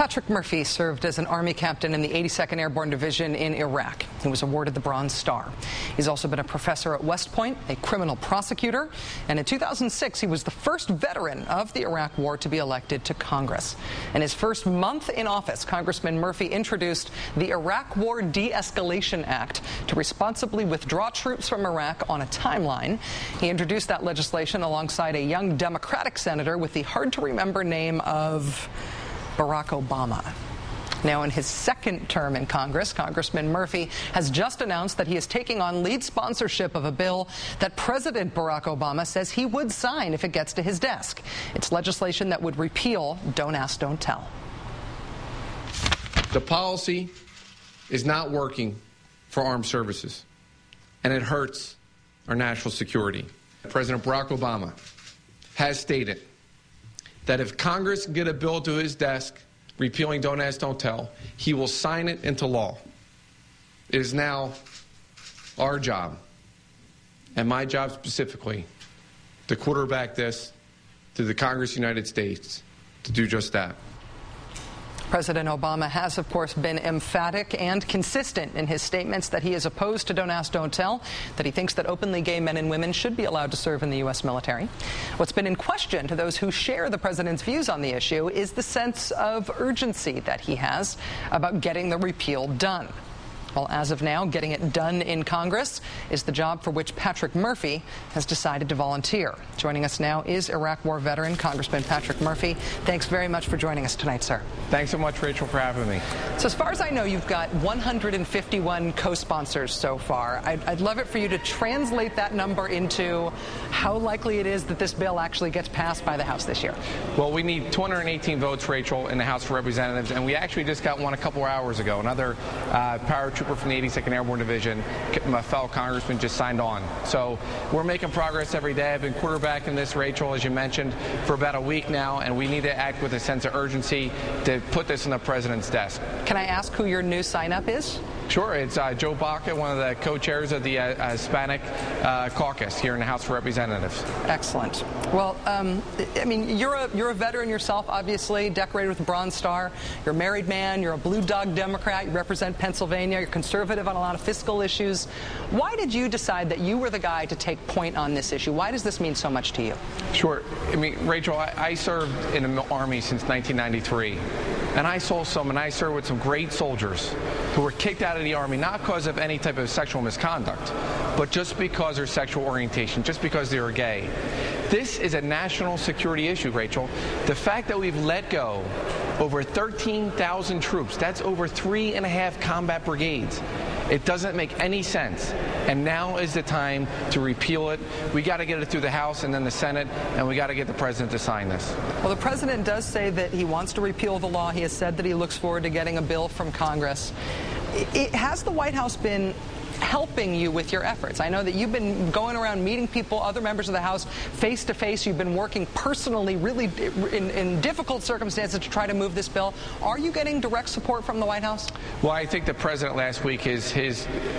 Patrick Murphy served as an Army captain in the 82nd Airborne Division in Iraq. He was awarded the Bronze Star. He's also been a professor at West Point, a criminal prosecutor, and in 2006 he was the first veteran of the Iraq War to be elected to Congress. In his first month in office, Congressman Murphy introduced the Iraq War De-Escalation Act to responsibly withdraw troops from Iraq on a timeline. He introduced that legislation alongside a young Democratic senator with the hard-to-remember name of Barack Obama. Now, in his second term in Congress, Congressman Murphy has just announced that he is taking on lead sponsorship of a bill that President Barack Obama says he would sign if it gets to his desk. It's legislation that would repeal Don't Ask, Don't Tell. The policy is not working for armed services, and it hurts our national security. President Barack Obama has stated that if Congress can get a bill to his desk repealing Don't Ask, Don't Tell, he will sign it into law. It is now our job, and my job specifically, to quarterback this to the Congress of the United States to do just that. President Obama has, of course, been emphatic and consistent in his statements that he is opposed to Don't Ask, Don't Tell, that he thinks that openly gay men and women should be allowed to serve in the U.S. military. What's been in question to those who share the president's views on the issue is the sense of urgency that he has about getting the repeal done. Well, as of now, getting it done in Congress is the job for which Patrick Murphy has decided to volunteer. Joining us now is Iraq War veteran Congressman Patrick Murphy. Thanks very much for joining us tonight, sir. Thanks so much, Rachel, for having me. So as far as I know, you've got 151 co-sponsors so far. I'd love it for you to translate that number into how likely it is that this bill actually gets passed by the House this year. Well, we need 218 votes, Rachel, in the House of Representatives, and we actually just got one a couple hours ago. Another paratrooper from the 82nd Airborne Division, my fellow congressman, just signed on. So we're making progress every day. I've been quarterbacking this, Rachel, as you mentioned, for about a week now, and we need to act with a sense of urgency to put this on the president's desk. Can I ask who your new sign-up is? Sure. It's Joe Baca, one of the co-chairs of the Hispanic caucus here in the House of Representatives. Excellent. Well, I mean, you're a veteran yourself, obviously, decorated with the Bronze Star. You're a married man. You're a blue dog Democrat. You represent Pennsylvania. You're conservative on a lot of fiscal issues. Why did you decide that you were the guy to take point on this issue? Why does this mean so much to you? Sure. I mean, Rachel, I served in the Army since 1993. And I served with some great soldiers who were kicked out of the Army not because of any type of sexual misconduct, but just because of their sexual orientation, just because they were gay. This is a national security issue, Rachel. The fact that we've let go over 13,000 troops, that's over 3.5 combat brigades. It doesn't make any sense. And now is the time to repeal it. We got to get it through the House and then the Senate, and we got to get the president to sign this. Well, the president does say that he wants to repeal the law. He has said that he looks forward to getting a bill from Congress. Has the White House been helping you with your efforts? I know that you've been going around meeting people, other members of the House, face to face. You've been working personally, really in difficult circumstances to try to move this bill. Are you getting direct support from the White House? Well, I think the president last week, his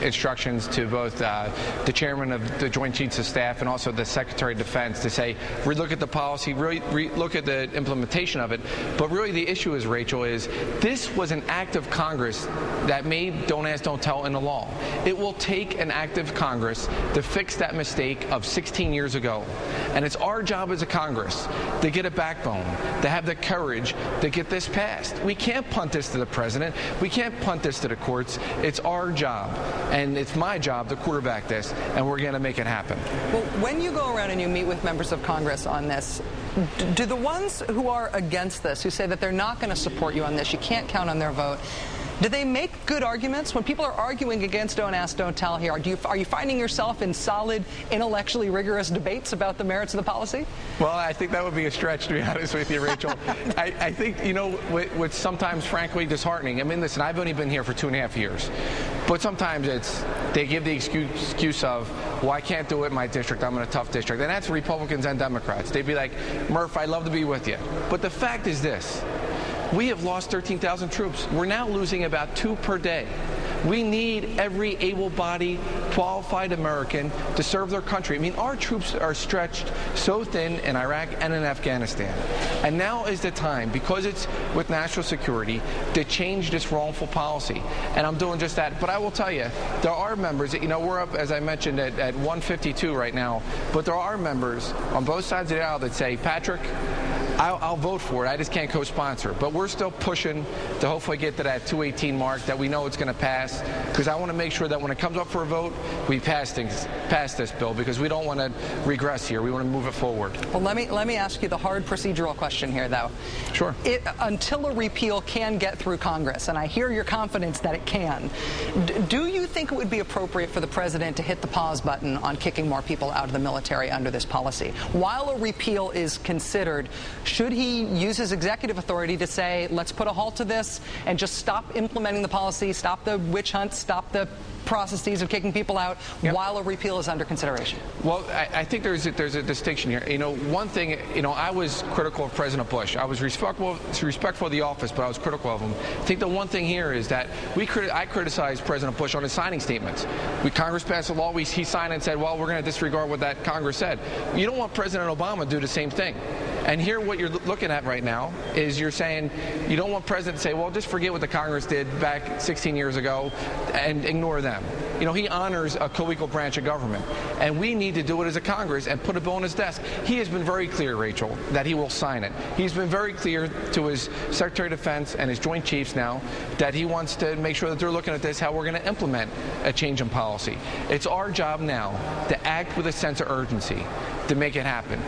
instructions to both the chairman of the Joint Chiefs of Staff and also the Secretary of Defense to say, relook at the policy, really look at the implementation of it. But really the issue is, Rachel, is this was an act of Congress that made Don't Ask, Don't Tell into law. It will take an act of Congress to fix that mistake of 16 years ago. And it's our job as a Congress to get a backbone, to have the courage to get this passed. We can't punt this to the president. We can't punt this to the courts. It's our job, and it's my job to quarterback this, and we're going to make it happen. Well, when you go around and you meet with members of Congress on this, do the ones who are against this, who say that they're not going to support you on this, you can't count on their vote, do they make good arguments? When people are arguing against Don't Ask, Don't Tell here, are you finding yourself in solid, intellectually rigorous debates about the merits of the policy? Well, I think that would be a stretch, to be honest with you, Rachel. I think, you know, what's sometimes, frankly, disheartening. I mean, listen, I've only been here for 2.5 years. But sometimes they give the excuse of, well, I can't do it in my district. I'm in a tough district. And that's Republicans and Democrats. They'd be like, Murph, I'd love to be with you. But the fact is this. We have lost 13,000 troops. We're now losing about 2 per day. We need every able-bodied, qualified American to serve their country. I mean, our troops are stretched so thin in Iraq and in Afghanistan. And now is the time, because it's with national security, to change this wrongful policy. And I'm doing just that. But I will tell you, there are members, we're up, as I mentioned, at 152 right now, but there are members on both sides of the aisle that say, Patrick, I'll vote for it. I just can't co-sponsor. But we're still pushing to hopefully get to that 218 mark that we know it's going to pass, because I want to make sure that when it comes up for a vote, we pass this bill, because we don't want to regress here. We want to move it forward. Well, let me ask you the hard procedural question here, though. Sure. Until a repeal can get through Congress, and I hear your confidence that it can, do you think it would be appropriate for the president to hit the pause button on kicking more people out of the military under this policy? While a repeal is considered, should he use his executive authority to say, let's put a halt to this and just stop implementing the policy, stop the witch hunt, stop the processes of kicking people out while a repeal is under consideration? Well, I think there's a distinction here. One thing, I was critical of President Bush. I was respectful of the office, but I was critical of him. I think the one thing here is that I criticized President Bush on his signing statements. Congress passed a law, he signed and said, well, we're going to disregard what that Congress said. You don't want President Obama to do the same thing. And here what you're looking at right now is you're saying you don't want President to say, well, just forget what the Congress did back 16 years ago and ignore them. He honors a co-equal branch of government. And we need to do it as a Congress and put a bill on his desk. He has been very clear, Rachel, that he will sign it. He's been very clear to his Secretary of Defense and his Joint Chiefs now that he wants to make sure that they're looking at this, how we're going to implement a change in policy. It's our job now to act with a sense of urgency to make it happen.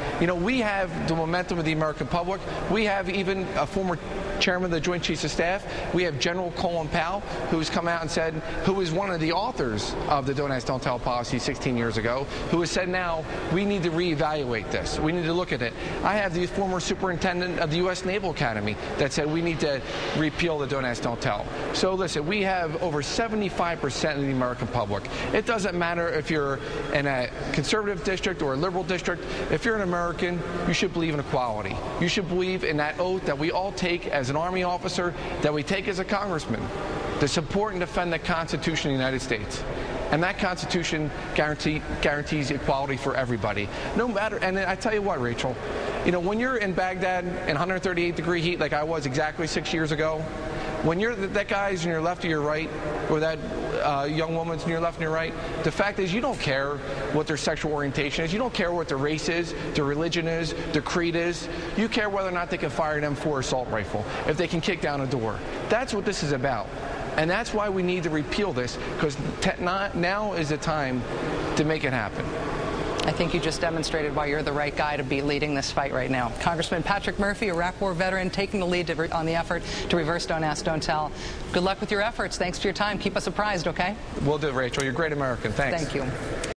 We have the momentum of the American public. We have even a former chairman of the Joint Chiefs of Staff. We have General Colin Powell, who's come out and said, who was one of the authors of the Don't Ask, Don't Tell policy 16 years ago, who has said now we need to reevaluate this. We need to look at it. I have the former superintendent of the U.S. Naval Academy that said we need to repeal the Don't Ask, Don't Tell. So listen, we have over 75% of the American public. It doesn't matter if you're in a conservative district or a liberal district. If you're an American, you should believe in equality. You should believe in that oath that we all take as an Army officer, that we take as a congressman, to support and defend the Constitution of the United States. And that Constitution guarantees equality for everybody. No matter, and I tell you what, Rachel, when you're in Baghdad in 138-degree heat like I was exactly 6 years ago, when that guy's on your left or your right, or that young woman's on your left and your right, the fact is you don't care what their sexual orientation is. You don't care what their race is, their religion is, their creed is. You care whether or not they can fire an M4 assault rifle, if they can kick down a door. That's what this is about. And that's why we need to repeal this, because now is the time to make it happen. I think you just demonstrated why you're the right guy to be leading this fight right now. Congressman Patrick Murphy, Iraq War veteran, taking the lead on the effort to reverse Don't Ask, Don't Tell. Good luck with your efforts. Thanks for your time. Keep us apprised, okay? Will do, Rachel. You're a great American. Thanks. Thank you.